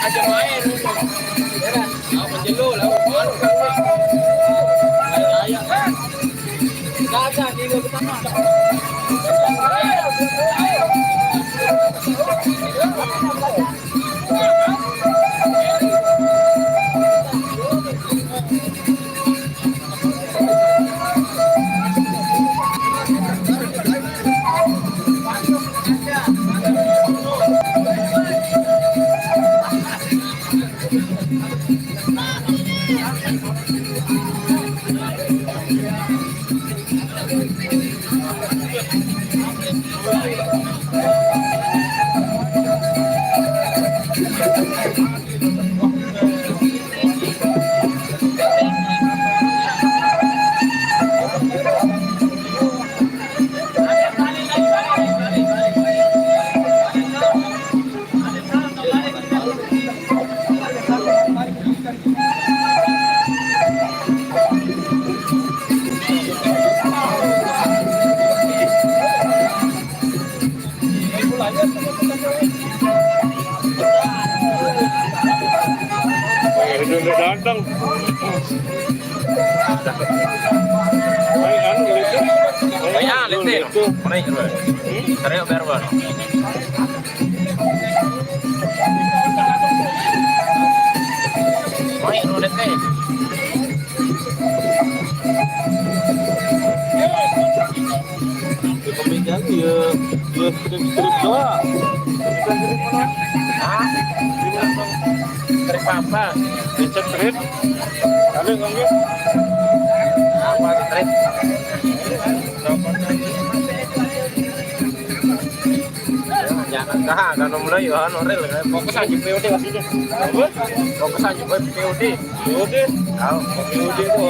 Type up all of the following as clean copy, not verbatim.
Aja main. Apa jelo lah. Gagal di pertama. Datang. Banyak lihat tu. Mana itu? Karya berapa? Banyak tu lihat ni. Kemudian dia strip doa. Ah, strip apa? Strip. Ada enggak? Apa strip? Jangan kah, kan mulai ya, norel. Fokus aja POD maksudnya. Fokus aja POD. POD. Tahu, POD itu.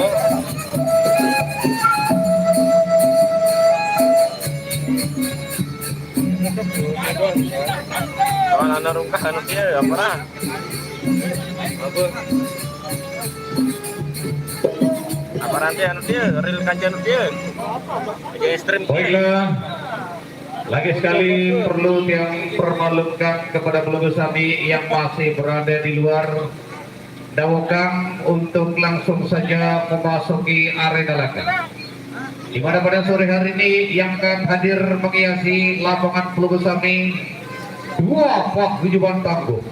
Kalau anak rungkah anu dia apa lah? Apa? Apa nanti anu dia, rel kanca anu dia. Lagi ekstrim. Baiklah, lagi sekali perlu yang permalukan kepada pelunggu Sami yang masih berada di luar Dawakang untuk langsung saja memasuki arena laga. Di mana pada sore hari ini yang akan hadir menghiasi lapangan pelunggu Sami dua paguyuban tangguh,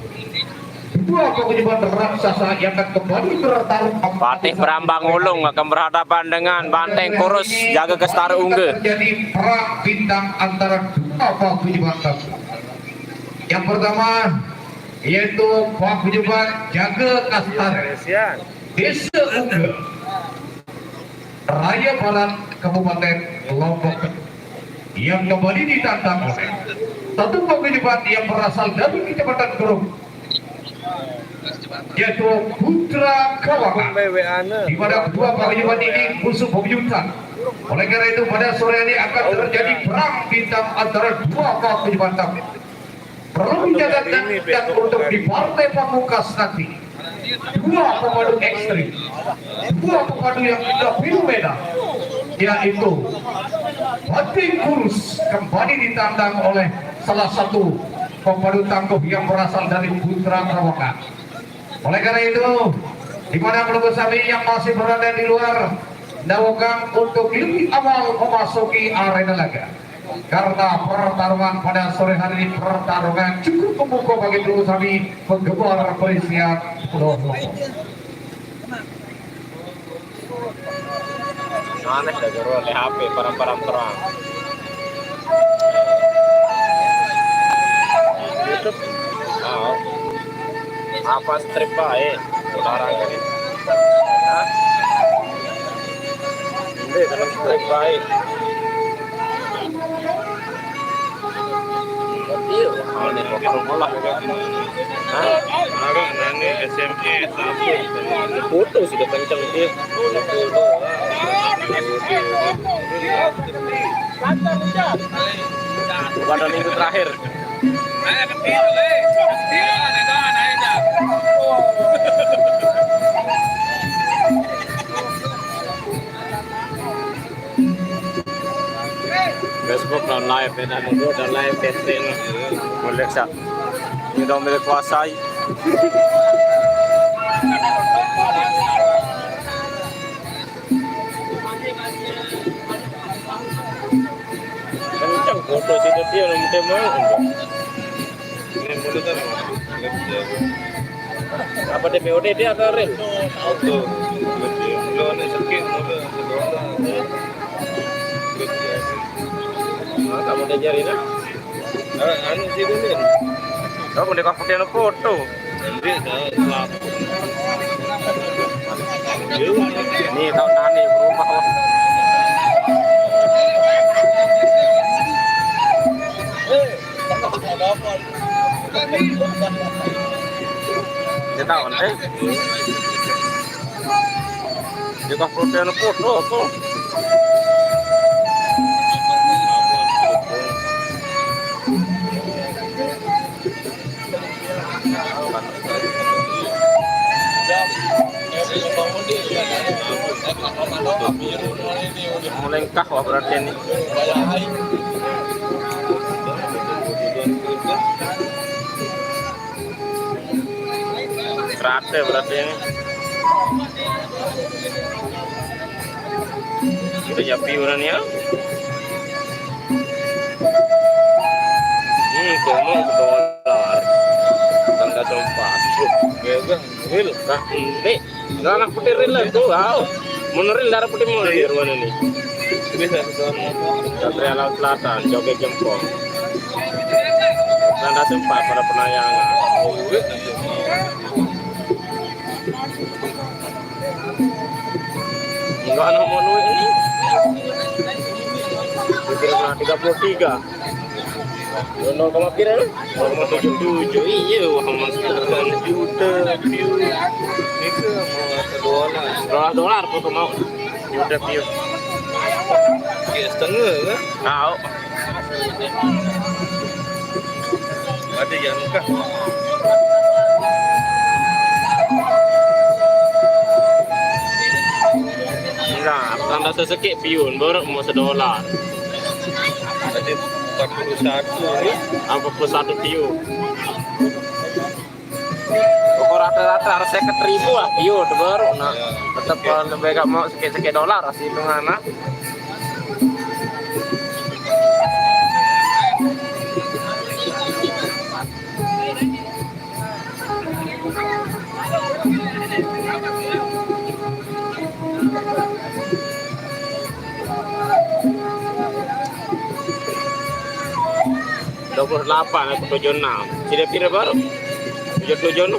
dua paguyuban raksasa yang akan kembali bertarung. Patih Brambang Ulung akan berhadapan dengan Banteng Kurus Jaga Kestari Unggul. Terjadi perang bintang antara dua paguyuban tangguh. Yang pertama yaitu paguyuban Jaga Kestari Desa Unggul, Raya Barat, Kabupaten Lombok, yang kembali ditantang oleh satu paguyuban yang berasal dari Kecamatan Gerung, yaitu Putra Kawakan. Di mana kedua paguyuban ini musuh bebuyutan. Oleh karena itu pada sore hari akan terjadi perang bintang antara dua paguyuban tangguh. Perlu dicatatkan dan untuk di partai pamungkas nanti dua pemadu ekstrim, dua pemadu yang sudah fenomena, yaitu Banteng Kurus kembali ditantang oleh salah satu pemadu tangguh yang berasal dari Putra Kawakan. Oleh karena itu, di mana pelunggu Sami yang masih berada di luar Dawakang untuk lebih awal memasuki arena laga. Karena pertarungan pada sore hari ini pertarungan cukup memukau bagi pelunggu Sami penggemar Perisian Pulau Lombok. Aneh dah jero HP parang-parang terang. YouTube. Oh. Apa strip bae? Sekarang ini. Hah? Ini dalam strip bae. Iya, hal ini pakai rumah. Hah? Ada nani SME satu. Foto sudah kencang dia. Pada minggu terakhir. live dan itu udah live testing. Boleh sak. Ini udah milik kuasai. Kencang foto situ dia nomor mau. Ini mulut kan. Apa DPOD dia atau real? Auto. Lo nih sakit mulut sekolah. Kamu udah jari nak? Anu sih dulu. Kamu udah pakai foto. Nanti saya Ini tahun nani berubah. Dia tahun dia pakai foto tuh. Melengkah wah berarti ini. Rate berarti ini. Sudah nyapi orang ya. Kono $1. Tangga tempat. Gagang, real. Nah, ini nggak anak putih real lah tuh. Wow. Meneril darah putih mau di mana nih? Bisa ketemu. Satria Laut Selatan, Joget Jempol. Tanda sempat pada penayangan. Enggak anak menu ini. Dikira 33. 0,7 iya wah masih juta view Itu mau $2 apa mau juta view kayak setengah kan? tahu Ada yang kah? enggak tanda sesekik view baru mau $1 Ada 41 ya? apa plus 1 view pokok rata-rata harus 50.000 lah view baru nah tetap lebih gak mau sekit-sekit dolar asli hitungan nah. $28 aku 76 tidak pira baru 77 Itu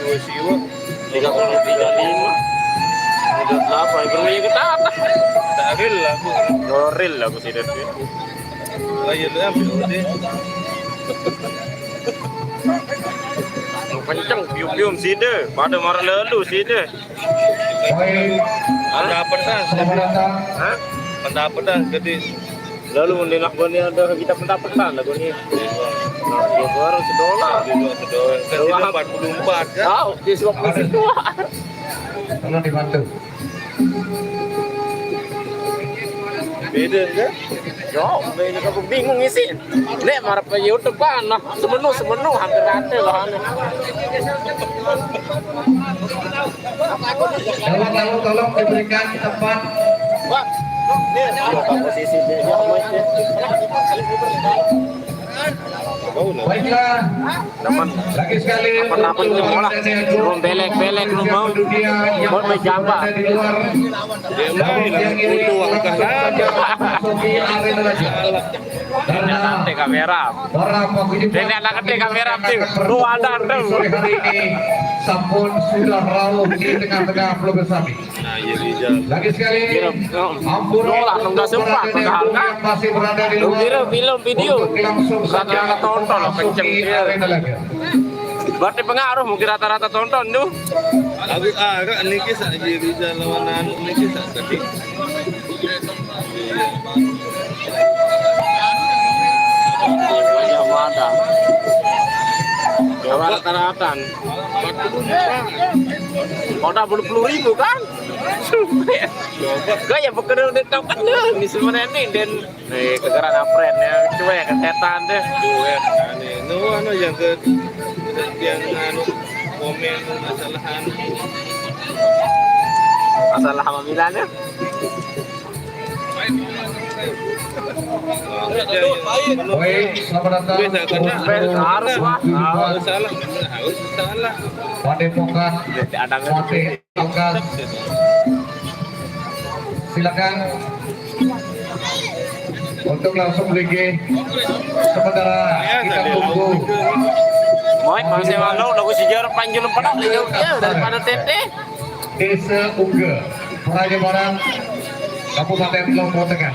2 siwa 3035 28 bermain kita atas tak real lah aku. real aku tidak tuh Lain lah ambil deh. kencang pium-pium sida pada marah lalu sida Baik, Pendapat dah. selamat datang. hah Pendapat dah jadi lalu mendenak gua ni ada kita pendapatan lah gua ni nah dia baru $1 juga sudah kan tidak 44 kan? tahu dia sebab situ Tolong dibantu. Beda kan? yo ini aku bingung isi nek marah pe YouTube kan nah semenu hampir rata lah Tolong diberikan tempat. wah posisi dia Baiklah, teman lagi sekali apa itu malah belum belek lu mau buat menjambak di luar. Yang ini masuki arena lagi. ini nanti kamera Para pengunjung ini anak gede kamera tim lu ada tuh sore hari ini sampun sudah rawuh di tengah-tengah Pulau Bersami. Nah, ya Rizal. Lagi sekali, ampun lah nggak sempat yang masih berada di lu luar. kira film video Untuk langsung saja rata-rata tonton lah kenceng masuki dia arena lagi. berarti pengaruh mungkin rata-rata tonton tuh Aku agak niki sak je Rizal lawan anu niki sak tadi. banyak wadah Jawa rata-rata. 44. Kota 10.000 kan? Gak ya pekerja udah tahu kan deh, di sebenarnya dan kegeran apret ya, cuma ya ketetan deh. Anu yang komen Masalah sama Milan ya. Baik, selamat datang Harus wah. salah. Padepokan Wate Angkat. Silakan untuk langsung lagi. Sementara kita tunggu. Moy, kalau saya malu, lagu sejarah panjang pada jauh ya daripada tete. Desa Ungga, Praja Barang, Kabupaten Lombok Tengah.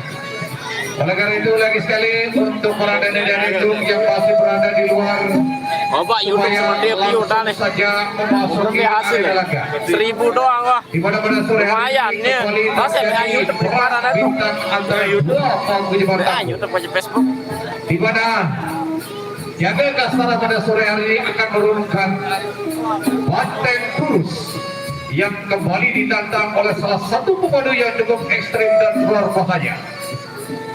Oleh karena itu lagi sekali untuk para nenek-nenek itu yang masih berada di luar, Oh Pak, YouTube seperti view dah nih. saja memasuki hasil area ya. laga. 1000 doang wah. Di mana sore Lumayan nih. Masa dengan YouTube di mana dah tuh? bintang antara dua panggung Nah, YouTube aja Facebook. di mana Jaga Kastara pada sore hari ini akan menurunkan Banteng Kurus yang kembali ditantang oleh salah satu pemandu yang cukup ekstrim dan luar bahaya,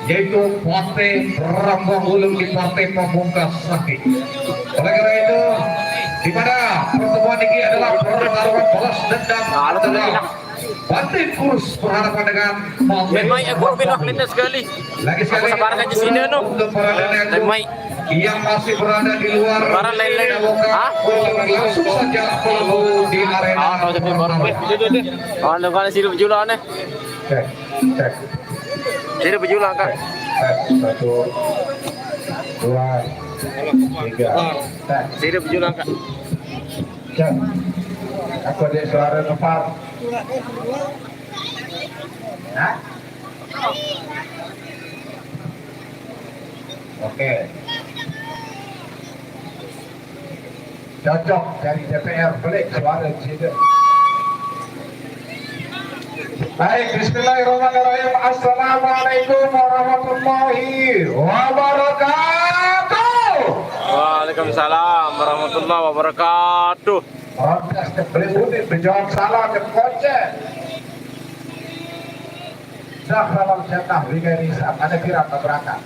yaitu Partai Rambang Ulung di Partai Pamungkas Sakti. Oleh karena itu, di mana pertemuan ini adalah pertarungan balas dendam antara Banteng Kurus berhadapan dengan Memang ya gua bilang lintas sekali. lagi sekali Aku sabarkan di sini no. untuk para nenek Memang yang masih berada di luar Barang lain-lain. Hah? langsung saja follow di arena. tahu tapi baru Oh, dengan sirup jula nih. Cek, cek, Sirup jula kan. cek. 1, 2, 3. Cek, Sirup jula kan. cek. Aku ada suara ngevar. Hah? Oke. Cocok dari DPR balik suara di situ. Baik, bismillahirrahmanirrahim. Assalamualaikum warahmatullahi wabarakatuh. Waalaikumsalam warahmatullahi wabarakatuh. Protes beli berjawab salah ke kocek. Zahralam jannah wigari saat ada kirap berangkat.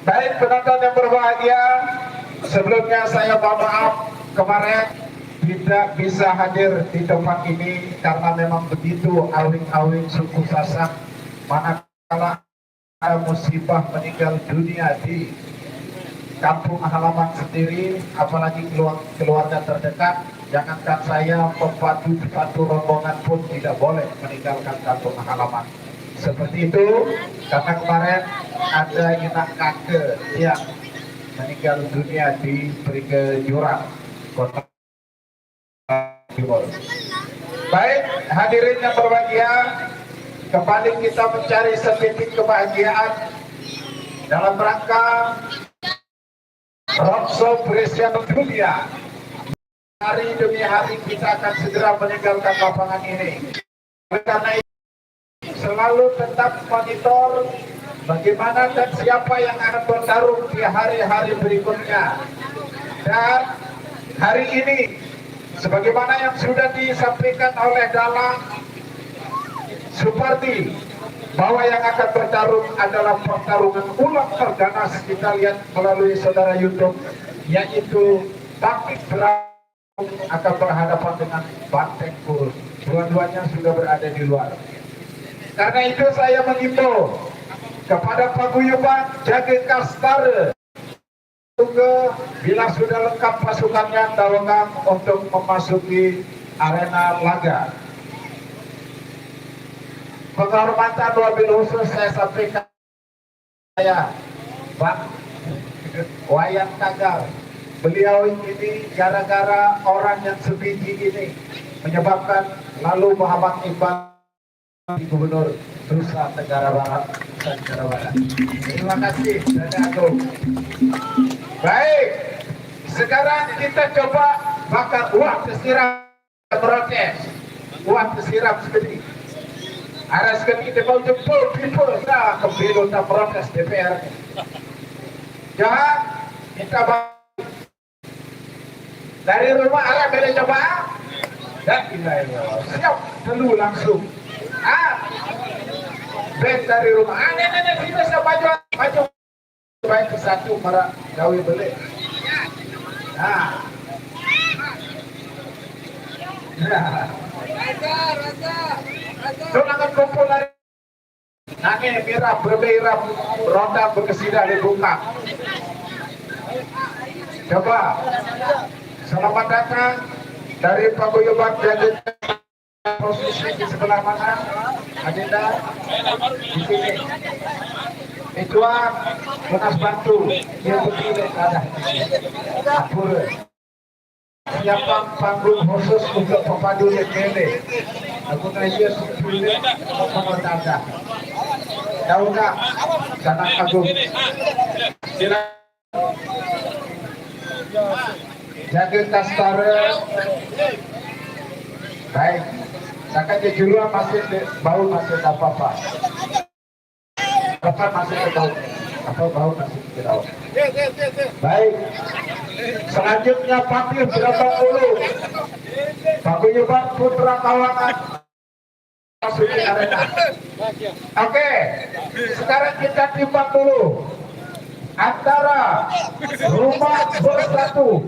Baik penonton yang berbahagia, sebelumnya saya mohon maaf kemarin tidak bisa hadir di tempat ini karena memang begitu awing-awing suku Sasak manakala ada musibah meninggal dunia di kampung halaman sendiri, apalagi keluarga terdekat. Jangankan saya, pembantu satu rombongan pun tidak boleh meninggalkan kampung halaman. Seperti itu, karena kemarin ada inak kakek yang meninggal dunia di Perike Jurang, Kota Timur. Baik, hadirin yang berbahagia, kembali kita mencari setitik kebahagiaan dalam rangka Roadshow Presiden Dunia. Hari demi hari kita akan segera meninggalkan lapangan ini. Karena itu selalu tetap monitor bagaimana dan siapa yang akan bertarung di hari-hari berikutnya. Dan hari ini, sebagaimana yang sudah disampaikan oleh Dalang Supardi, bahwa yang akan bertarung adalah pertarungan ulang perdana, kita lihat melalui saudara YouTube, yaitu Taktik Berang akan berhadapan dengan Banteng Kurus. Dua-duanya sudah berada di luar. Karena itu saya mengimbau kepada paguyuban Jaga Kastara juga bila sudah lengkap pasukannya dawangan untuk memasuki arena laga. Penghormatan wabil khusus saya sampaikan saya Bang Wayan Tagal. Beliau ini gara-gara orang yang sebiji ini menyebabkan lalu Muhammad Iqbal di Gubernur Nusa Tenggara Barat. Terima kasih, Saudara Agung. Baik, sekarang kita coba bakar uang tersiram protes, uang tersiram sekali. Ada sekali kita mau jempol people, nah kebelu tak protes DPR. Jangan kita Dari rumah arah beda coba. Dan siap dulu langsung. Baik dari rumah. Nenek kita sudah maju. Baik ke satu para gawe beli. Sunangan kumpul lari. Nane mirap berbirap ronda berkesida dibuka. Coba selamat datang dari Paguyuban jadi posisi di sebelah mana? Adinda di sini. Ituan bekas bantu dia begini ada. Apur. Siapkan panggung khusus untuk pepadu lekele. Aku nanya sebelumnya apa tanda. Tahu tak? Sanak agung. Jaga tas bareng. Baik. Takkan di luar masih bau masih apa-apa. Kapan masih bau? Apa bau masih tidak? Baik. Selanjutnya panggil berapa dulu? Paguyuban Putra Kawangan masuki arena. Oke, sekarang kita timbang dulu antara rumah bersatu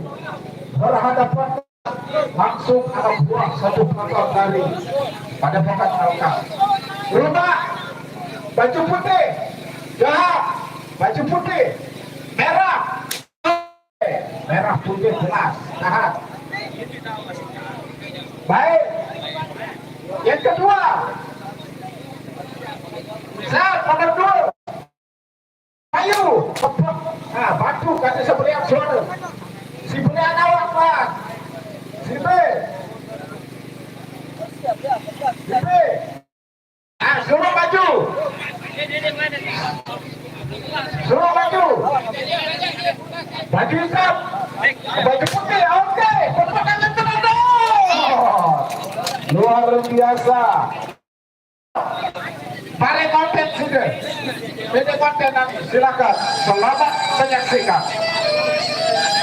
berhadapan langsung anak buah satu kapal dari pada papan Alka. Rumah baju putih, jahat, baju putih, merah putih jelas, tahan. Baik. Yang kedua, saat nomor 2, ayo, batu kata sebelian suara, si belian awak lah, si B, suruh maju, baju hitam, baju putih, oke, pertandingan terlalu. Luar biasa. Mari konten sudah. Ini konten silakan. Selamat menyaksikan.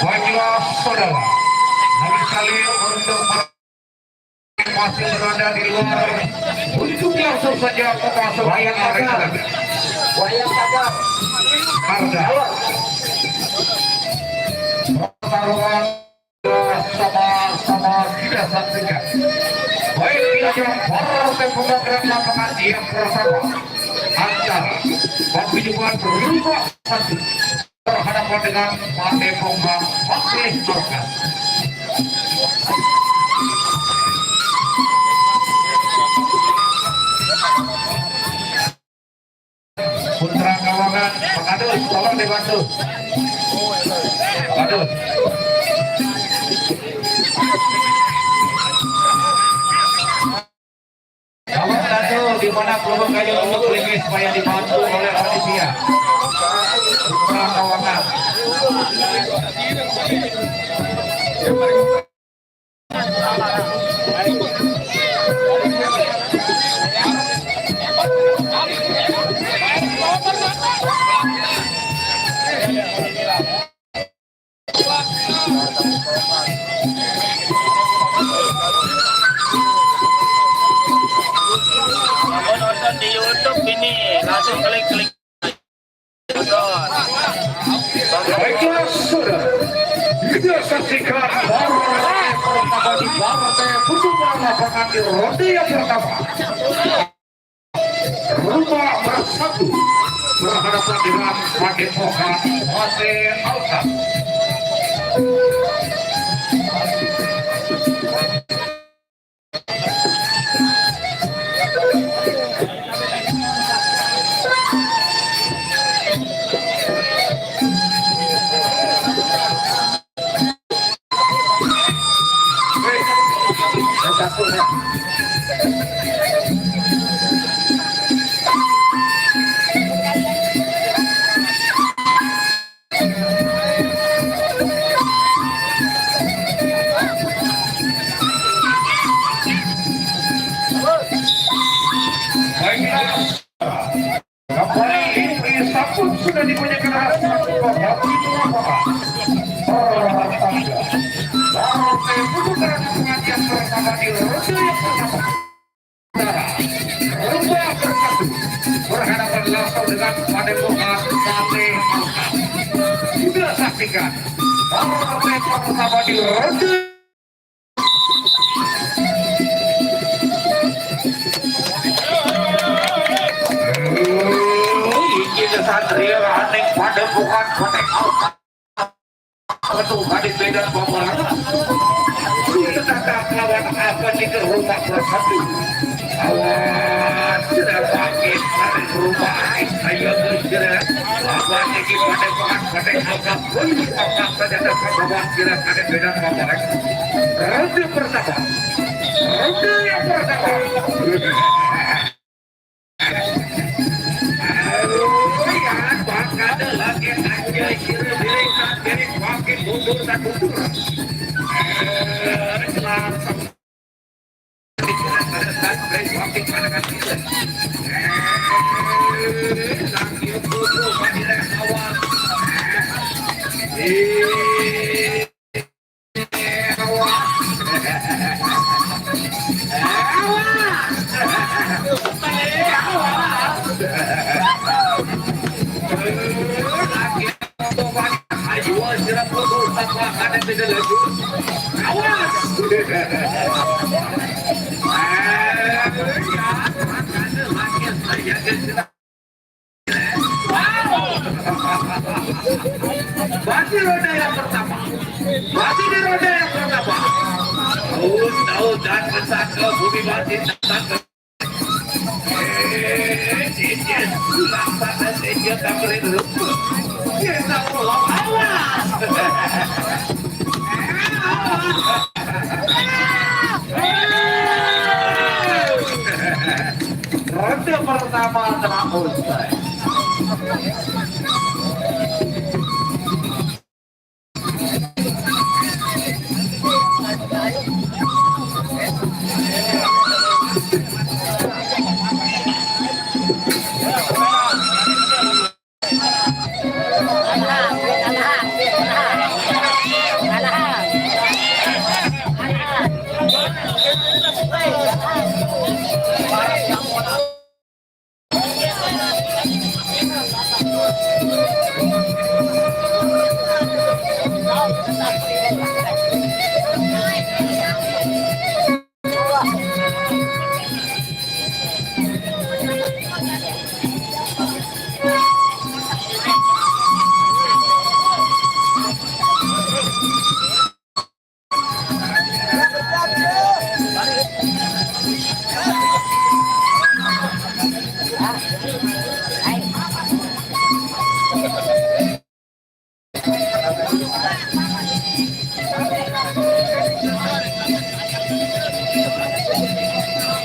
Baiklah saudara. Kami sekali untuk masih berada di luar. Untuk langsung saja masuk wayang agar. Wayang agar. Harga. Pertarungan sama-sama tidak saksikan. Baik kita partai pembangunan lapangan yang pertama antara Paguyuban berubah satu berhadapan dengan Partai Pembang Masih Alka. Putra Kawangan pengadus tolong dibantu. Aduh. Kawan satu di mana peluru kayu untuk klinis supaya dibantu oleh panitia. Putra Kawangan. Nonton di YouTube ini langsung klik Baiklah sudah. Kita saksikan pertama di Partai Pembang lapangan di ronde yang pertama. Rumah bersatu berhadapan dengan Padepokan Masih Alka. Sudah dipunyakan hasil pembukaan pengajian pertama di ronde yang pertama. Rumba bersatu berhadapan langsung dengan Padepokan Sate Angka. Kita saksikan partai pertama di ronde. Ini Satria Aneh Padepokan Sate Angka. Betul, hadis beda pemenang. Sudah lawan apa di rumah bersatu. Awas, sudah sakit dari rumah. Ayo segera. Apa lagi pada angkat pun angkat saja dapat bawa kira ada beda pemenang. Ronde pertama. Ronde yang pertama. Ada lagi aja kiri makin mundur dan mundur. Langsung makin pada kita. Lagi mundur pada awal. Masih roda yang pertama. Masih di roda yang pertama. Tahu dan besar ke bumi mati datang ke ronde pertama telah usai.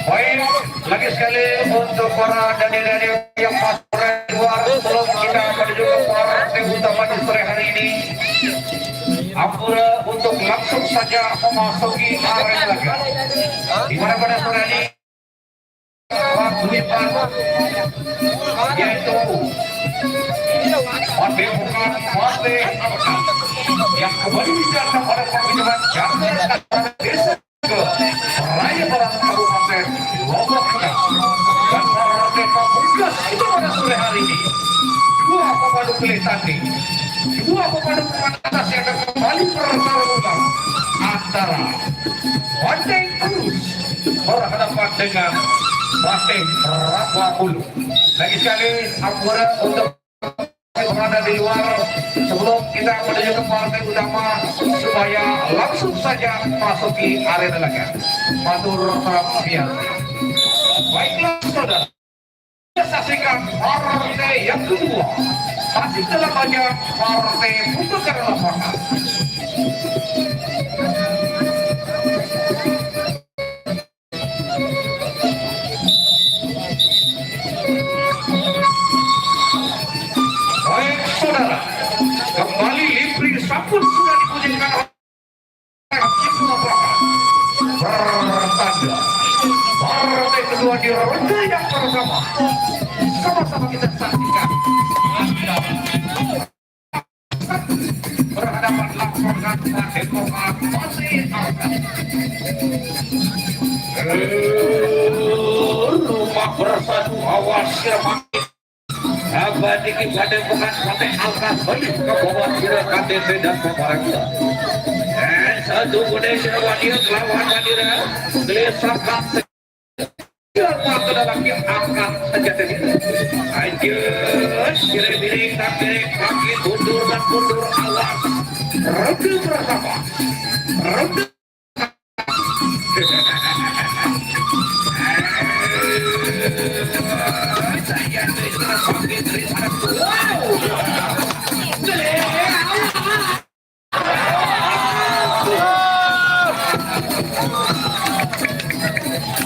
Baik, lagi sekali untuk para dani-dani yang masuk dari luar sebelum kita menuju ke partai utama di sore hari ini. Ampura untuk langsung saja memasuki area laga. Di mana pada sore ini Padepokan yaitu Padepokan Sate Angka yang kembali datang pada pemilihan Jakarta Desa ke Raya Barat Kabupaten Lombok Tengah dan partai Pamungkas itu pada sore hari ini dua pemandu pilih tanding, dua pemandu pemanasan yang akan kembali bertarung antara Bandeng Cruz berhadapan dengan Bandeng Rawabulu. Lagi sekali ampura untuk berada di luar sebelum kita menuju ke partai utama supaya langsung saja masuki arena laga. Matur terima. Baiklah saudara, kita saksikan partai yang kedua masih dalam ajang partai pembukaan lapangan. Baik saudara, kembali Limpri Sapun sudah dipujikan oleh semua bertanda partai kedua di ronde yang pertama. Sama-sama kita saksikan berhadapan langsung dengan Rumah bersatu awas sirmakin abadi pada bukan sampai angkat balik ke bawah kira KTP dan pemerintah. Dan satu budaya Sirawadia lawan Madura gelesakan semua ke dalam yang angkat senjata ini. Anjir, miring tak miring, makin mundur dan mundur awas. Ronde bersama, ronde. Saya terima pakai terima.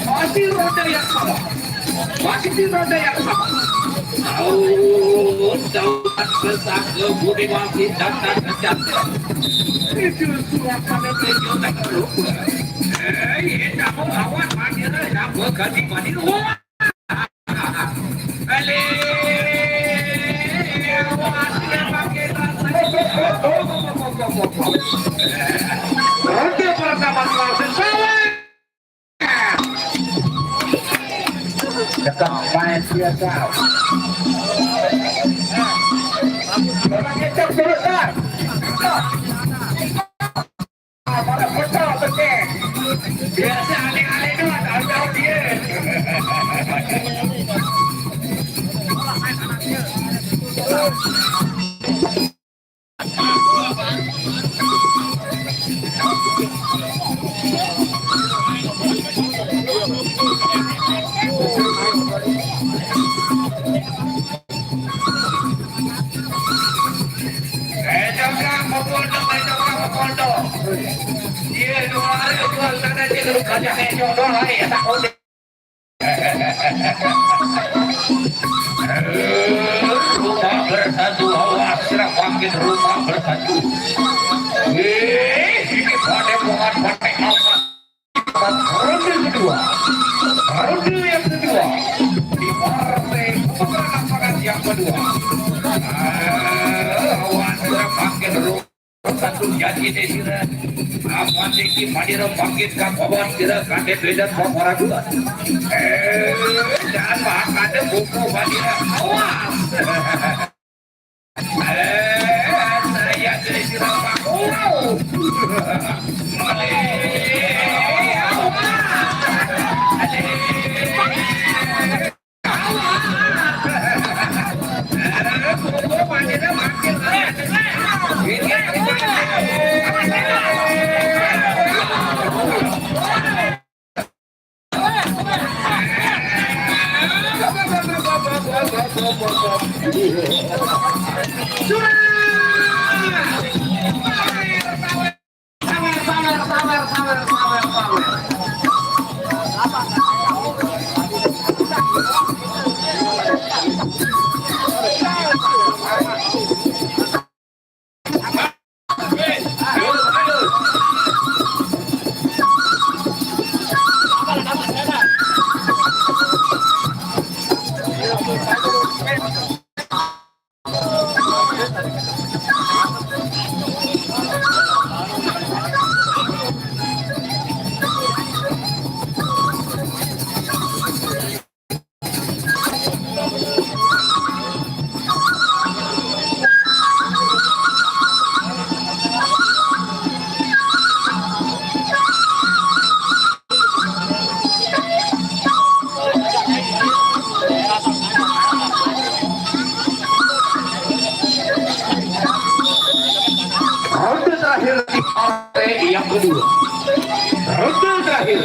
Masih roda yang sama, masih di roda yang sama. Dapat besar ke budi masih datang ke jantung. Itu surat pada tujuh tak lupa. Ini mau awan mandi dah, berganti mandi luar. Ale, awas dia pakai roda bersama langsung salah. Dekat main biasa. Orangnya terserah. Pada betul betul. Biasa alih-alih doang, tahu dia. Dia dua hari jual sana dia kalau kerja hanya dua hari ya tak boleh. Rumah bersatu awas serap bangkit rumah bersatu. Ini pada bukan pakai apa. Ronde kedua, ronde yang kedua di partai pemenang yang kedua. Awas serap bangkit rumah satu jadi desira apa sih Madura bangkit ke bawah kira KTP dan pemerintah. Jangan makan deh buku Madura awas. Saya desira wow. Yang kedua, ronde terakhir.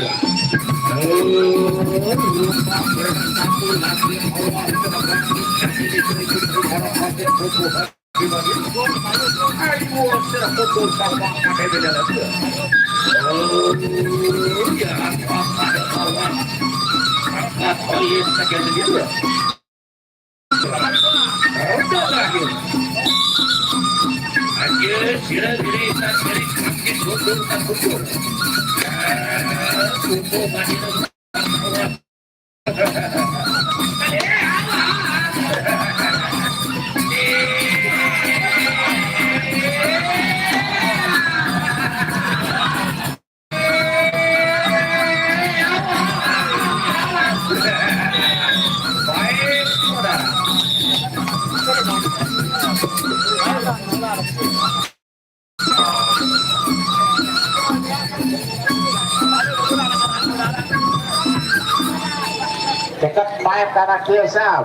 pemain tanah kiasam.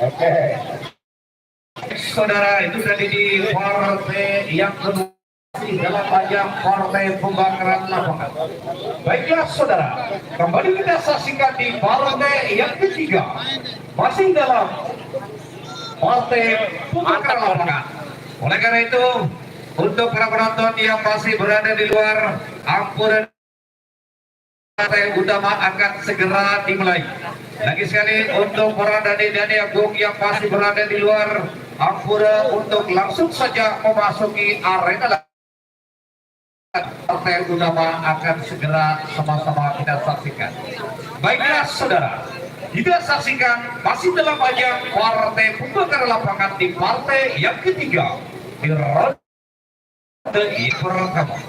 Oke. Saudara, itu tadi di partai yang kedua dalam ajang partai pembakaran lapangan. Baiklah saudara, kembali kita saksikan di partai yang ketiga, masih dalam partai pembakaran lapangan. Oleh karena itu, untuk para penonton yang masih berada di luar, ampunan partai utama akan segera dimulai. Lagi sekali untuk para Dani Agung yang masih berada di luar, ampura untuk langsung saja memasuki arena. Partai utama akan segera sama-sama kita saksikan. Baiklah saudara, kita saksikan masih dalam ajang partai pembakaran lapangan di partai yang ketiga di ronde pertama.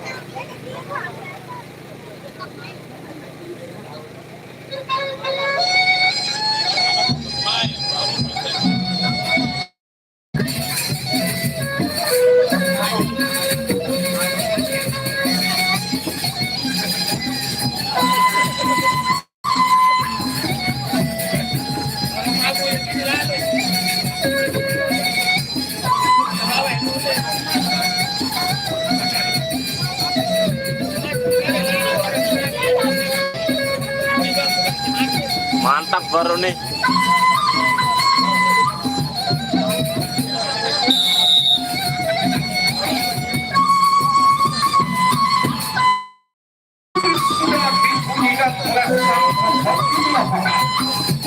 Mantap baru nih. Sudah dibunyikan oleh lapangan.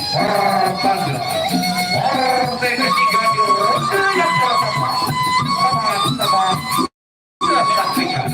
Pertanda partai ketiga di ronde yang pertama. Sama-sama kita saksikan.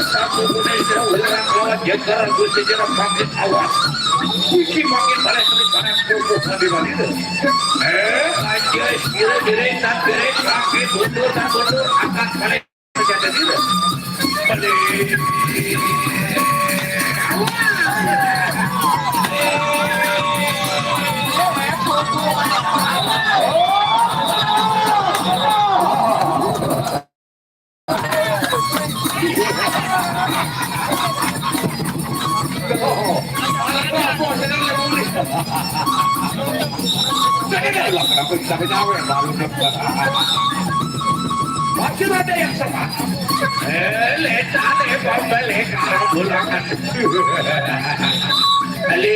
Satu Indonesia ulang lawan Jenderal Gus Sejarah makin awas. Wiki makin balik pada pukul di mana itu. Anjay, kira-kira tak kira kaki mundur tak mundur akan balik terjadi itu. Balik. Masih ada yang sama. Lecane balik karena bulangan. Ali.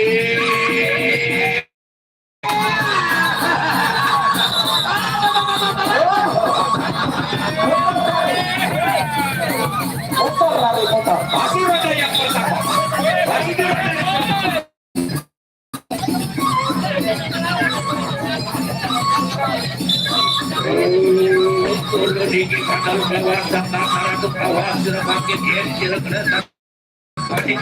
Motor lari motor. Masih ada yang pertama. Masih ada yang dingin kadal kawan datang karatu kawan sudah makin dia sila kena tadi.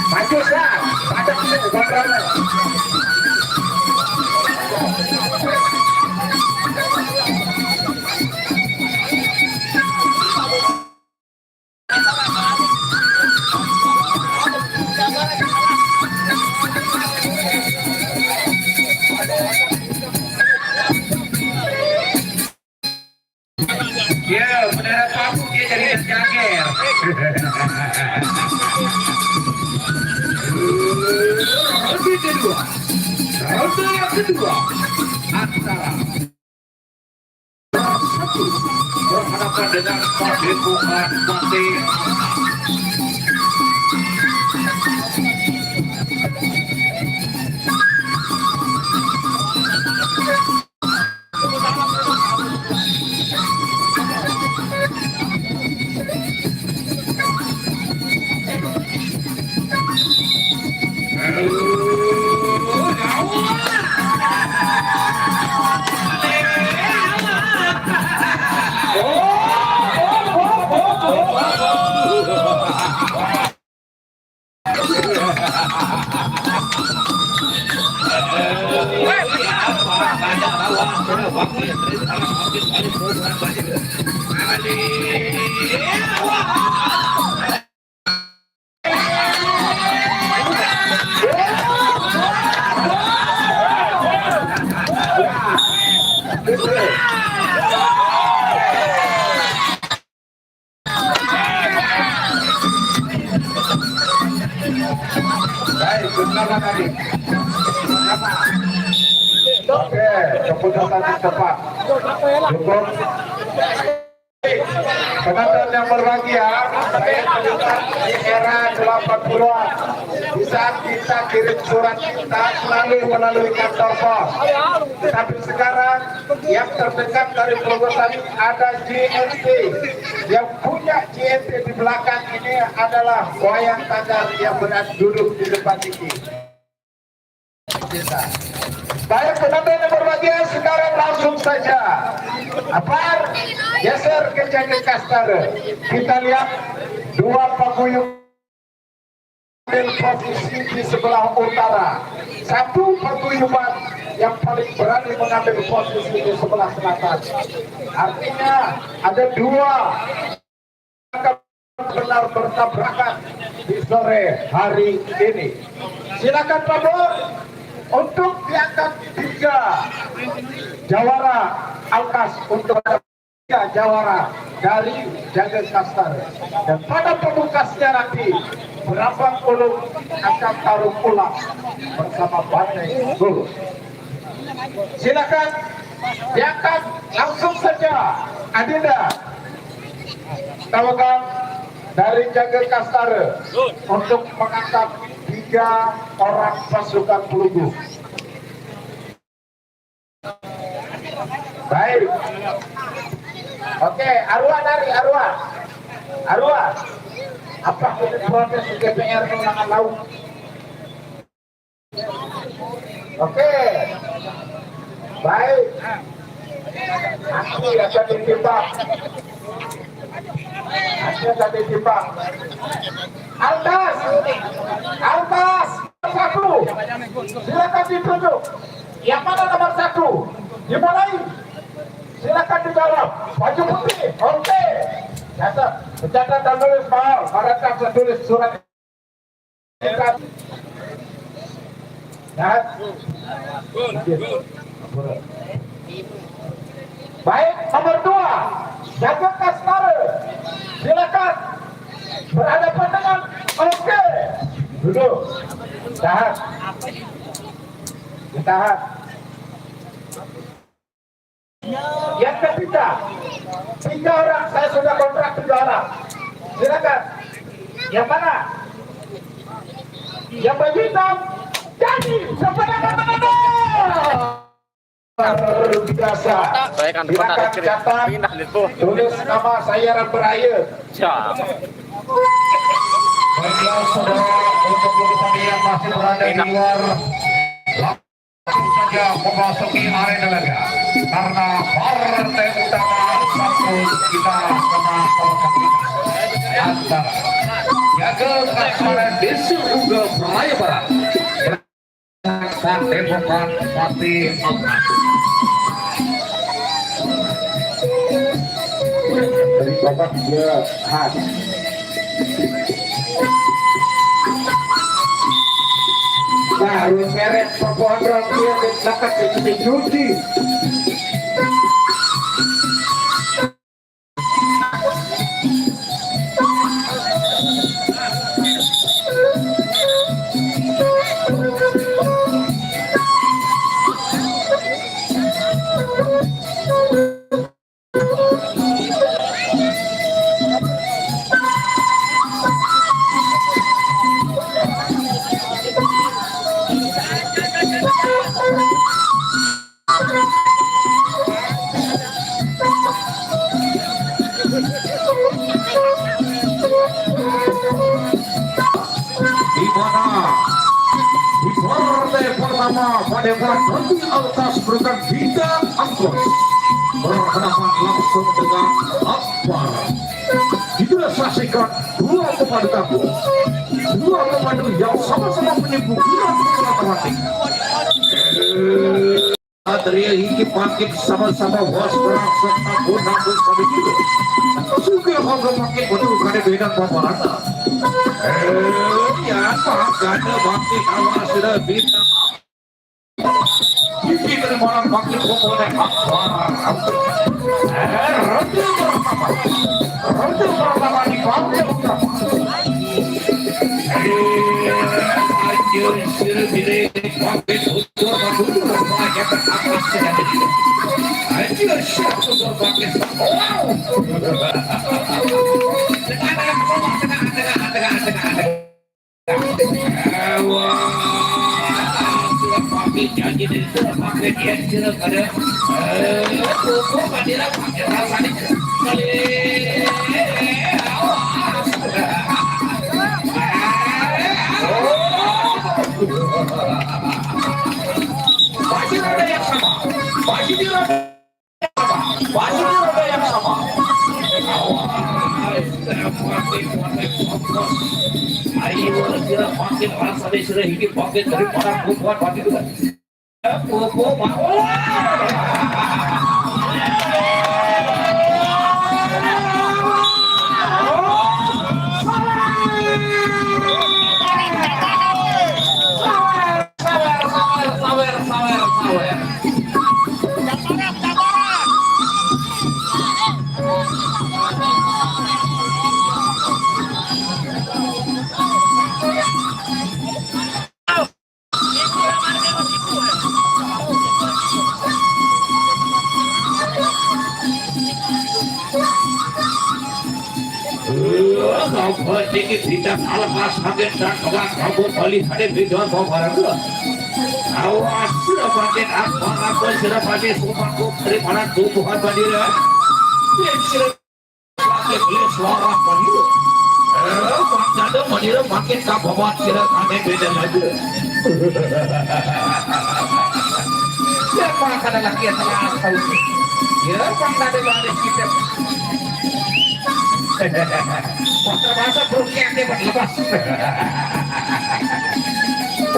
Maju sah, ada kita kontrol. Ya, benar apa dia jadi jager. Ronde kedua antara dilakukan dengan perhitungan mati. Baik, benar tadi. Oke, keputusan yang tepat. Cukup. Penonton yang berbahagia, saya terlibat di era 80-an. Di saat kita kirim surat kita selalu melalui kantor pos. Tapi sekarang yang terdekat dari Purwosari ada JNT. Yang punya JNT di belakang ini adalah wayang tagar yang berada duduk di depan ini. Baik penonton yang berbahagia, sekarang langsung saja geser ke Jaga Kastar. Kita lihat dua paguyuban posisi di sebelah utara. Satu paguyuban yang paling berani mengambil posisi di sebelah selatan. Artinya ada dua akan benar bertabrakan di sore hari ini. Silakan Pak Bor untuk diangkat 3 jawara Alkas untuk 3 jawara dari Jaga Kastar. Dan pada pembukasnya nanti berapa ulung akan taruh ulang bersama Banteng Guru. Silakan diangkat langsung saja Adinda Tawagang dari Jaga Kastar untuk mengangkat 3 orang pasukan peluru. Baik. Oke, Arwah dari Arwah. Arwah. Apa itu protes DPR mengenai laut? Oke. Baik. Nanti akan ditimbang. Altas satu, silakan ditunjuk. Yang mana nomor 1? Dimulai. Silakan dijawab. Baju putih. Oke. Catat dan tulis Pak. Barangkali saya tulis surat. Baik, nomor 2 Jaga Kastar. Silakan berhadapan dengan oke. Duduk. Tahan. Ditahan. Yang ketiga 3 orang saya sudah kontrak 3 orang. Silakan. Yang mana? Yang baju hitam. Jadi sebenarnya biasa. Saya kan Silakan catat. Tulis nama Sayaran Beraya. Baiklah saudara, untuk lukisan yang masih berada di luar langsung saja memasuki arena laga. Karena partai utama satu kita sama antara Jaga Kastar Desa Uga Beraya Barat. Demokrat Parti Alkas. Dari Bapak Johan. Baru seret perpohonan dia di belakang di Judi. saudara di partai pertama pada nanti atas berikan bintang angkut berhadapan langsung dengan Akbar. Kita saksikan dua pemandu kampung, dua pemandu yang sama-sama menyebut bulan matematik. Adria hingga pakai sama-sama was perang serta pun pada itu. Suka kalau makin betul kada beda paparana. Ya pak kada makin awal sudah bintang. Ini malam makin komponen Akbar. Ronde pertama di partai utama. Anjir sirvire pakai tutur tutur banyak apa sedang ini. Anjir satu pakai. Janji dari sudah pakai dia sudah ada. Kok kadira pakai rasanya kali. Pasti ada yang sama. Pasti ada yang sama. Ayo kita pakai rasa sudah hidup pakai daripada kuat pakai juga. Kita alas makin dan kamu balik ada video bawa dua. Awas sudah pakai apa sudah pakai sumpah dari mana tubuhan bandira. Sudah pakai beli suara bandira. Ada bandira makin kabawan sudah kami beda lagi. Siapa akan lagi yang telah tahu? Ya, bangsa ada kita. Masa buruknya dia berlepas.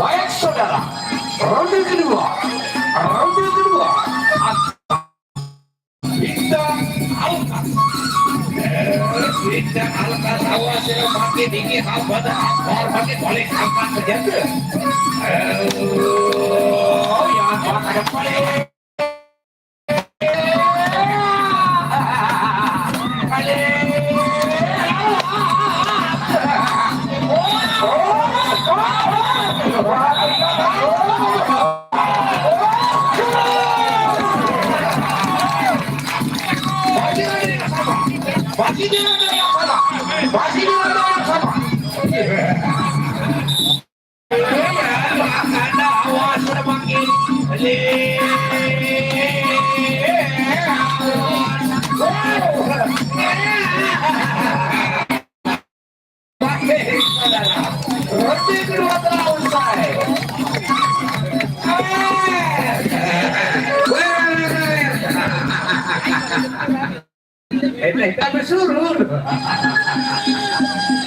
Baik saudara, ronde kedua Bintang Alkas awas ya pakai dingin apa pakai balik angkat saja. Yang pakai balik. Kita bersurur.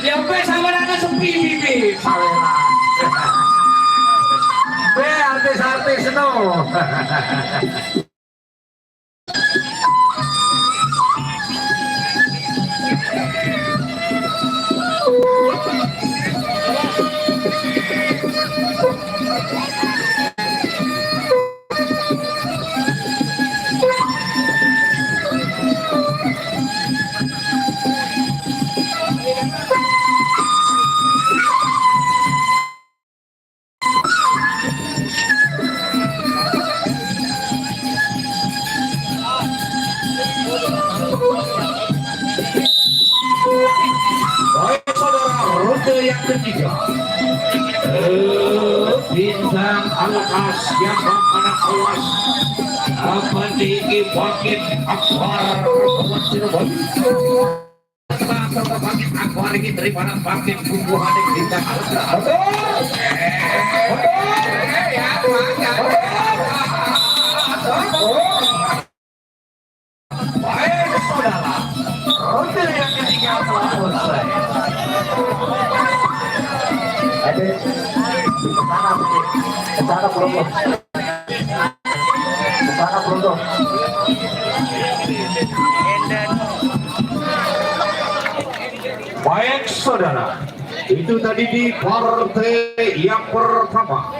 Yang sama ada sepi bibi. Artis no. Yang ketiga, bintang Alkas yang anak awas apa tinggi paket Akbar kawan Cirebon serta bangkit aku hari ini daripada bangkit kubu hadik bintang Alda. Baik saudara, ronde yang ketiga telah selesai. Adik, ke sana Bro. Baik saudara, itu tadi di partai yang pertama.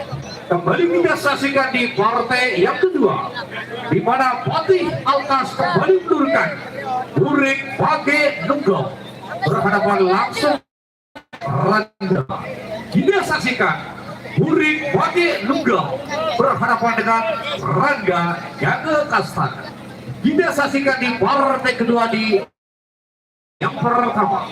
Kembali kita saksikan di partai yang kedua, di mana Fatih Alkas kembali menurunkan Burik Bage Nunggal berhadapan langsung Rangga. Kita saksikan Burik Bage Nunggal berhadapan dengan Rangga Jaga Kastana. Kita saksikan di partai kedua di yang pertama.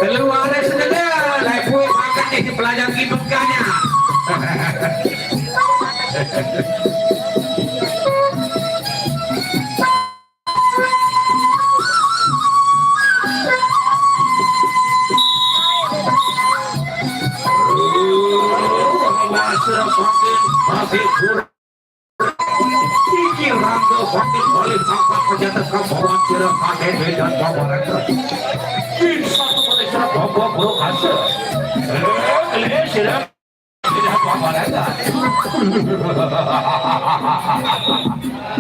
Keluar saudara, lepo makan di pelajar hidupkannya. Masih kurang. Rangga Fakir balik angkat penjaga kawalan kira KTB dan kawalan tim satu Malaysia bawa bro hasil ini sudah tidak kawalan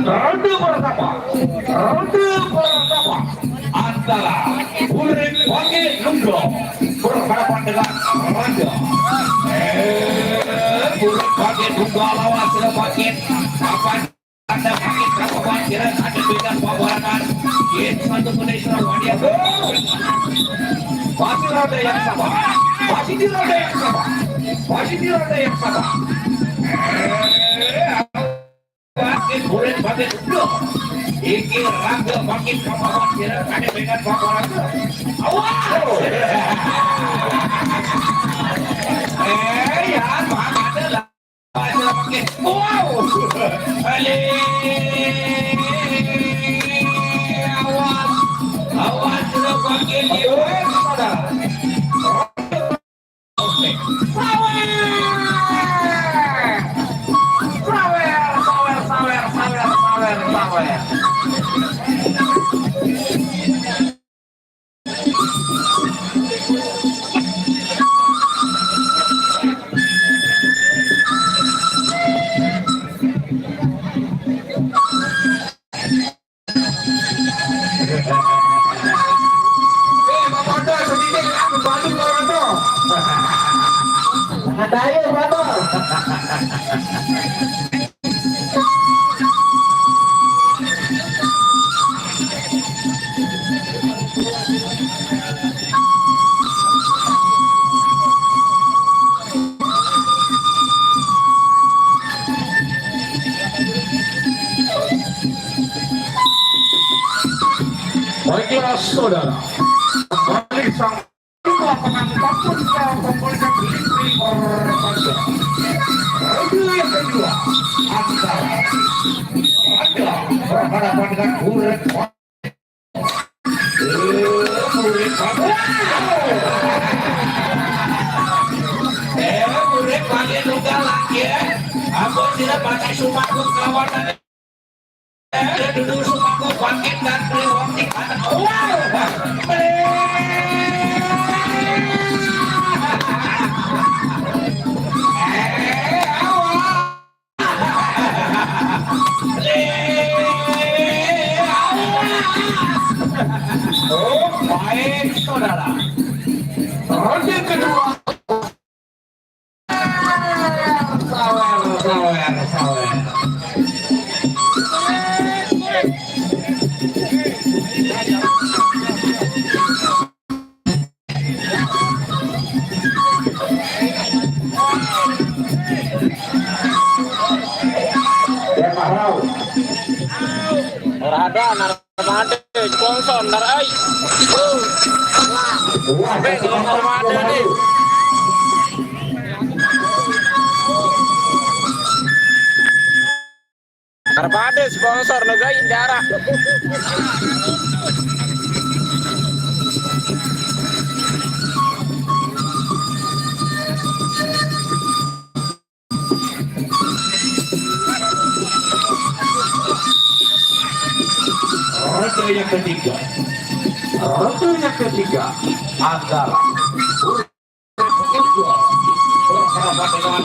ronde pertama antara Burik Bage Nunggal berhadapan dengan Rangga. Burik Bage Nunggal lawan sudah Fakir apa Anda pakai kawan kira ada beda pawaran ini satu Malaysia wadia masih roda yang sama masih di roda yang sama pakai Burik Bage Nunggal ini Rangga pakai kawan kira ada beda pawaran awas ya mana adalah wow, awas sudah pakai dia, saudara. Sawer. Baiklah saudara, kembali sang lapangan takut yang memberikan diri perpanjang. Ronde yang kedua antara Rangga berhadapan dengan Burik Bage Nunggal lagi ya. Aku tidak pakai sumpahku kawanan. Duduk sumpahku bangkit dan beriwang di kanan. Oh, baik saudara. Ronde kedua. Sawer. Berada narmada sponsor nar ai. Sampai kalau narmada nih. Narmada sponsor negara darah. Ronde yang ketiga adalah bersama dengan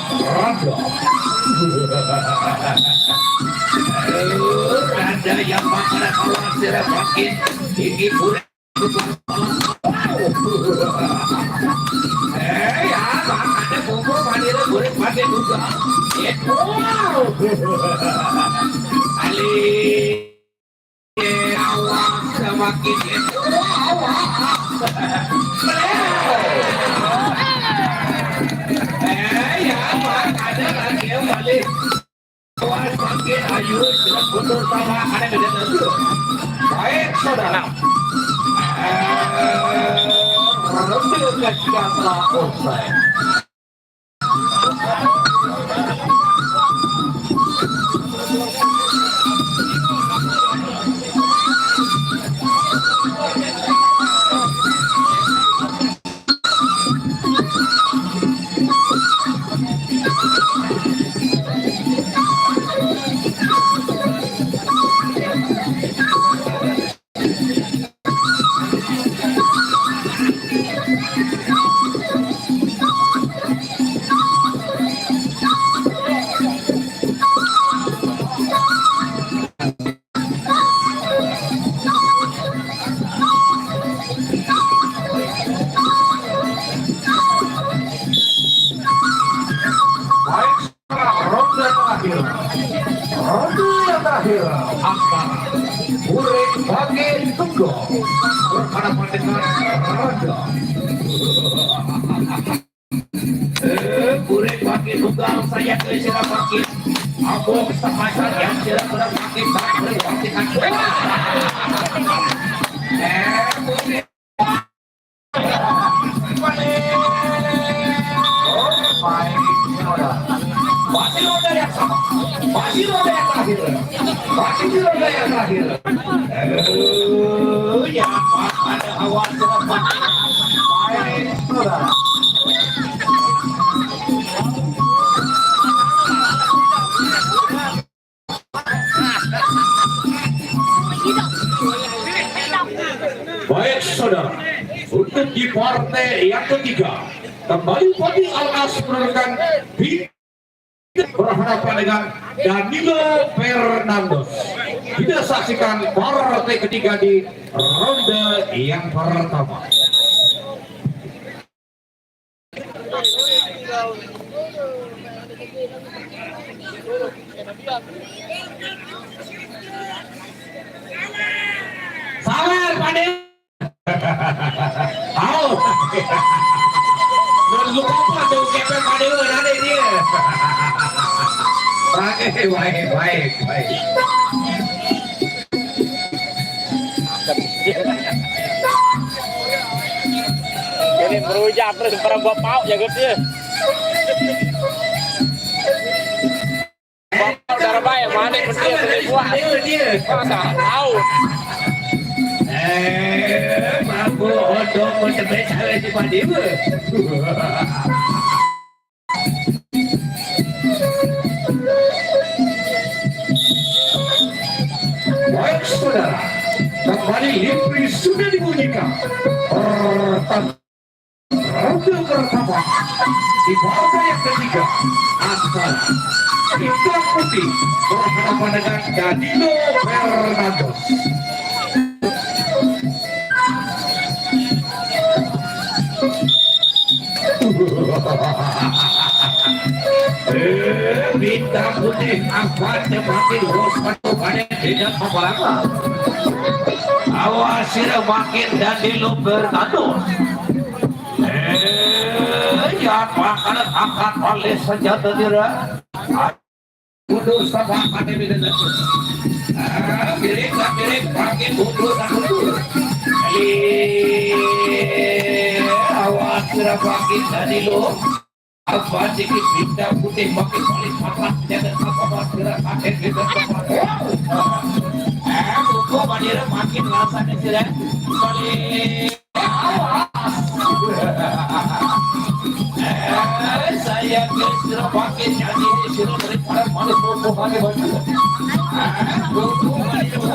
Randa yang makanan kawan serap makin tinggi pula. Ya makanya bumbu panira boleh pakai juga. Wow. Ali awak semakin itu ya makanya lagi balik awak semakin ayu sudah mundur sama ada beda tentu baik saudara ronde ketiga telah usai. Kuret pakai tunggal saya ke sini pakai aku semasan yang tidak pernah pakai pakai masih roda yang terakhir ya pada awal selepas baik saudara. Baik saudara, untuk di partai yang ketiga kembali Pati Alnas menurunkan berhadapan dengan Danilo Fernandos. Kita saksikan partai ketiga di ronde yang pertama. Sabar Pade. Tahu. Lupa apa tuh kepeng Pade ada dia. Baik. Ini berujak terus para bapak ya gitu. Bapak darah baik mana berdiri buat dia. Masa tahu. Mampu untuk mencapai cara di Padi. Baik saudara, kembali Limpri sudah dibunyikan. Ronde pertama di partai yang ketiga antara Hitam Putih berhadapan dengan Danilo Fernandos. Hitam Putih akan semakin waspada pada tidak apa-apa. Awasi makin Danilo Fernandos. Jangan makanan angkat oleh senjata dira. Mundur sama pada beda. Miring pakai mundur awas pakai tadi lo apa dikit bintang putih pakai paling papat jangan apa pakai kita buku bandira makin rasanya sudah paling saya kira pakai jadi sudah daripada manis buku pakai baju buku bandira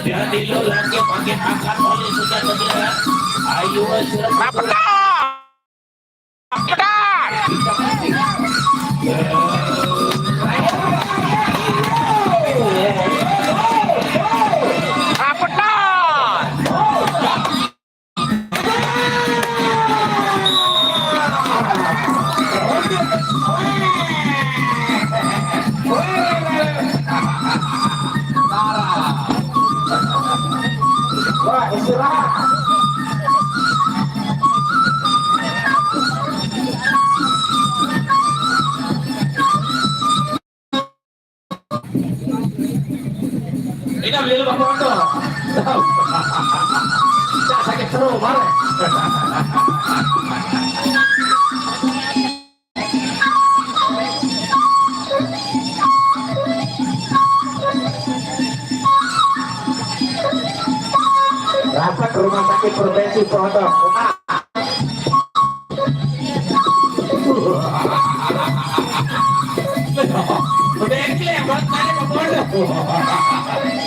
Jadi lo lagi pakai angkat oleh sudah segera. Ayo sudah. Ini beli lu bakal motor. Sakit seru banget. Rapat rumah sakit provinsi Prodok.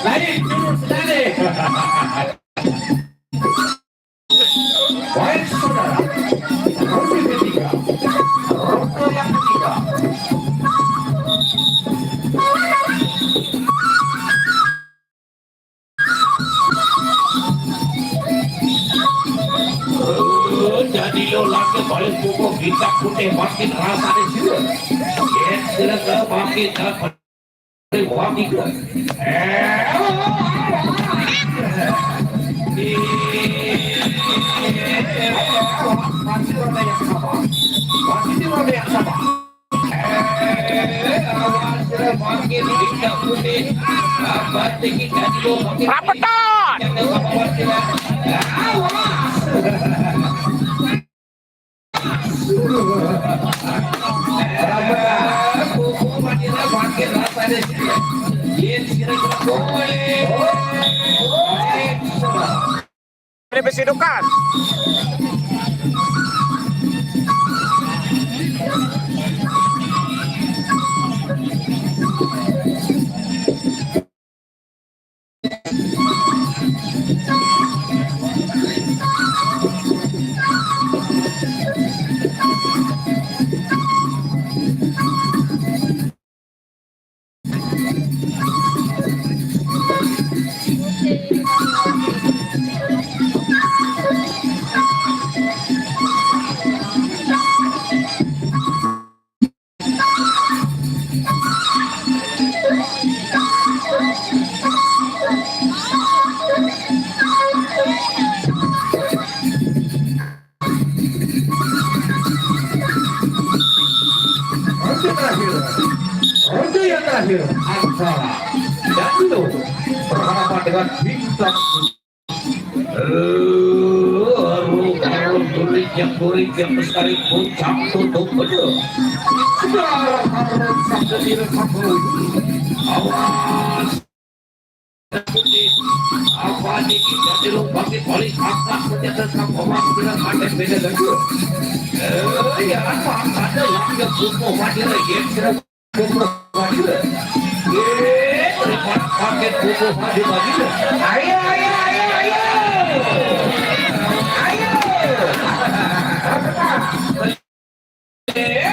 Lari dulu sedane. Baik saudara. Ronde ketiga. Ronde yang ketiga. Jadi lo lagi balik buku kita putih makin rasa di sini. Kita ke makin dapat. Wangi ke ini besi dukan. Ronde yang terakhir antara Dando berhadapan dengan bintang Gurik yang bestari puncak tutup betul. Sekarang harus sampai di awas. Apa ini kita dilumpangi oleh akak menjadikan orang bilang ada beda lagi. Ya apa ada yang butuh wajar lagi butuh wajar. Paket butuh wajar lagi. Ayo ayo ayo ayo. Ayo.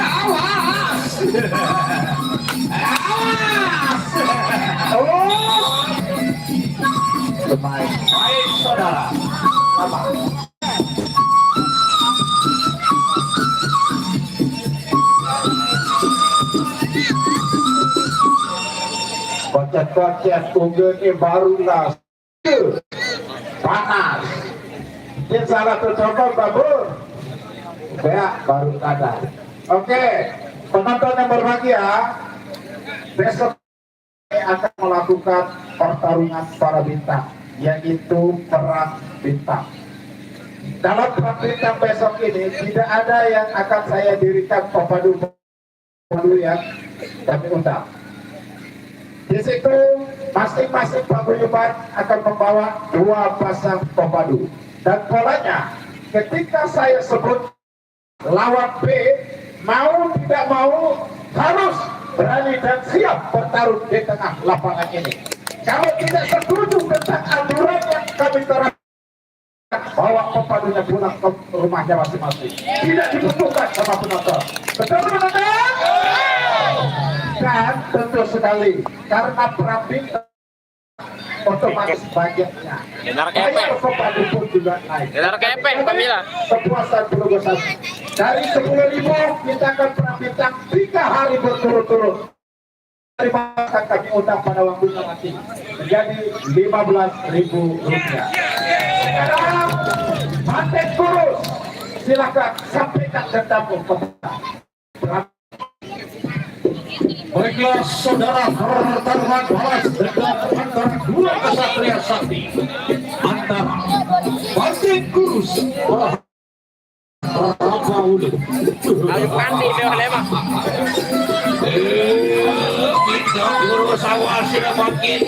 Awas. Awas. Oh. Baik saudara. Apa? Bocet-bocet tunggu ini baru nas panas. Ini salah tercoba babur. Ya baru ada. Oke, penonton yang berbahagia, besok akan melakukan pertarungan para bintang, yaitu perang bintang. Dalam perang bintang besok ini tidak ada yang akan saya dirikan pepadu yang kami undang. Di situ masing-masing paguyuban akan membawa 2 pasang pepadu, dan polanya ketika saya sebut lawan B mau tidak mau harus berani dan siap bertarung di tengah lapangan ini. Kalau tidak setuju tentang aturan yang kami terapkan, bawa pepadunya pulang ke rumahnya masing-masing. Tidak dibutuhkan sama penonton. Betul penonton? Dan tentu sekali karena perang bintang otomatis budgetnya. Bayar pepadu pun juga naik. Kepuasan penugasan dari 10.000 kita akan perang bintang 3 hari berturut-turut. Terima kasih kami undang pada waktunya nanti menjadi Rp15.000. Sekarang Mantek Kurus, silakan sampaikan dendammu kepada baiklah saudara, pertarungan balas dendam antara 2 kesatria sakti antara Mantek Kurus Rapa Ulu. Ayo pandi dia lewat. Kita kurus awal sudah makin.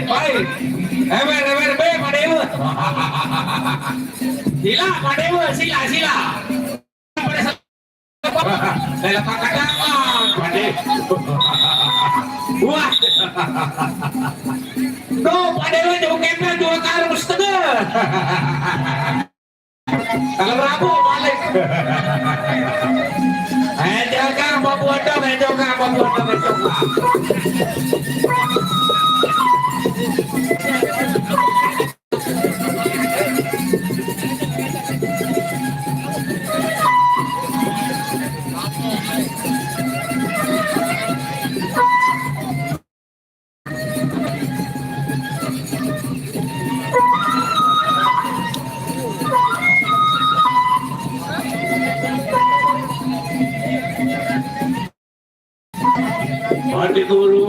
Baik. Sila, Padewa, sila. Saya pakai nama, Wah. Tuh, Padewa jauh kempen 2 karung setengah. Kalau Rabu balik. Jaga Bapak Wadong, Mati dulu,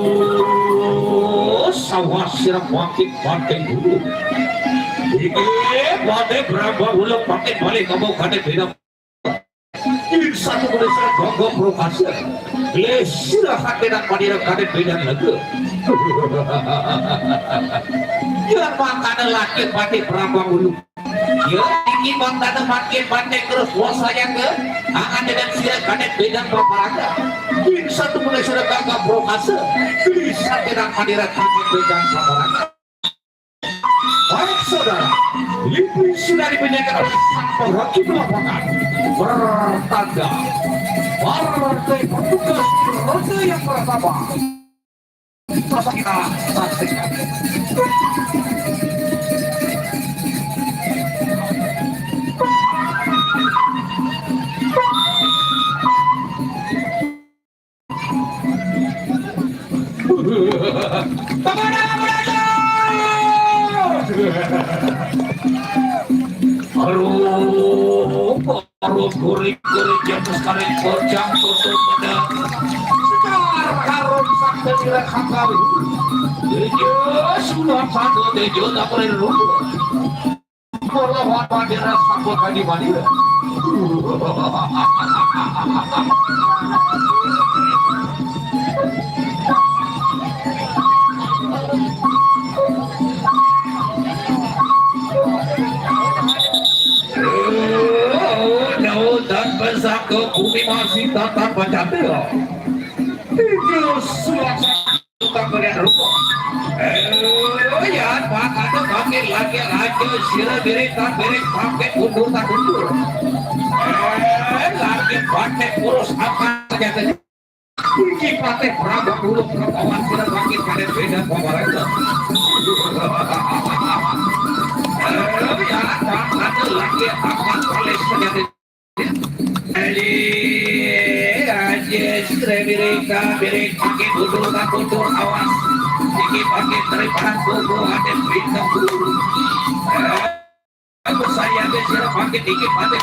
sawah sirap wakit pakai dulu. Pakai berapa bulan pakai balik kamu pakai beda. Ini satu Malaysia gogok provokasi. Sudah pakai nak pada pakai beda lagi. Jangan makan laki pakai berapa bulan. Ya, ini bangsa pakai terus bos saya ke. Akan dengan siap pakai beda berapa. Yang satu mulai sudah gagap brokase, bisa tidak hadirat kami pegang sabaran. Baik saudara, itu sudah dipenyakan oleh sang perhakim lapangan. Bertanda, partai petugas ronde yang pertama. Masa kita saksikan. Aduh, kurik-kurik yang sekarang kocang tutup pada sekar harum sampai tidak hakal. Dejo sudah satu dejo tak boleh lupa. Kalau apa dia sambut kali mana? Dan besar ke bumi masih tatap bercantik. Terus sudah melihat rupa. Ya, Pak, ada pakai laki-laki sila diri tak diri pakai undur tak undur. Laki pakai urus apa saja tadi. Pergi pakai perabot dulu perempuan sila pakai pada beda pemerintah. Ya, Pak, ada laki apa oleh saja tadi. Mereka pakai budur tak budur awas sedikit pakai daripada budur ada berita budur aku saya ada siapa pakai dikit pakai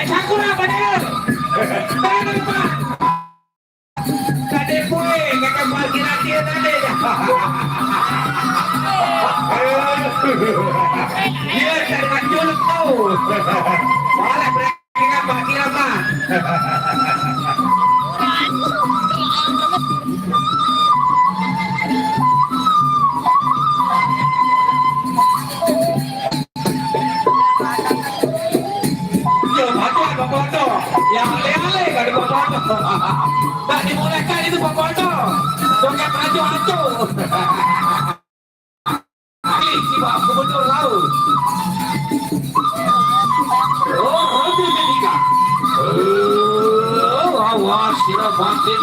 Sakura bener. Kade poe kakak bagi latihan tadi. Dia cari manjuluk tahu. Malah mereka bagi apa? Yo, Boboto. Yang ale-ale gak ada Boboto. Tak dimulaikan itu Boboto. Joget maju-maju. Si Pak Gubernur Laut. Oh, itu ketiga. Awas, sila banting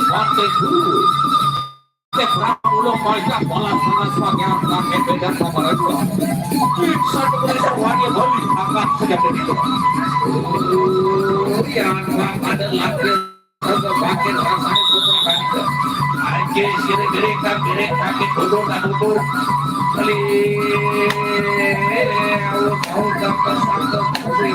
dulu. Perang ulang mereka bola tangan sebagai angkat beda sama mereka. Satu mereka wani beli angkat sudah begitu. Yang ada lagi terbakin rasanya putra itu. Aje sini gerek kaki duduk dan duduk. Kali tahu dapat satu beri.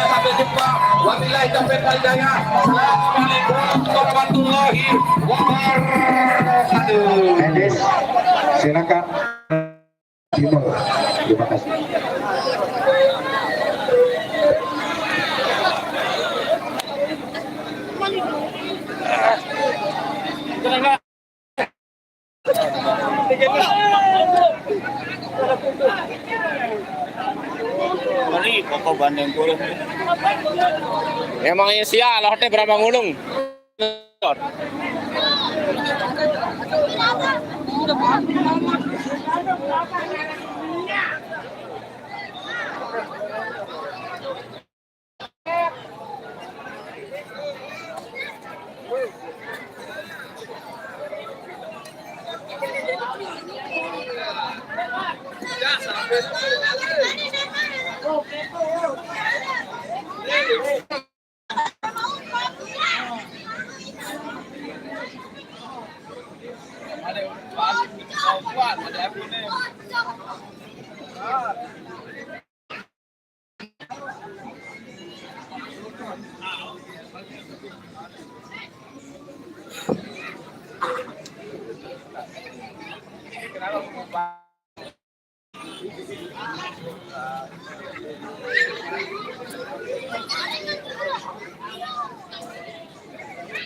Sampai jumpa. Wabillahi taufiq wal hidayah. Assalamualaikum warahmatullahi wabarakatuh. Edes, silakan. Timur. Terima kasih. Mari pokok bandeng kurung. Emangnya sia lah hotel berapa ngulung?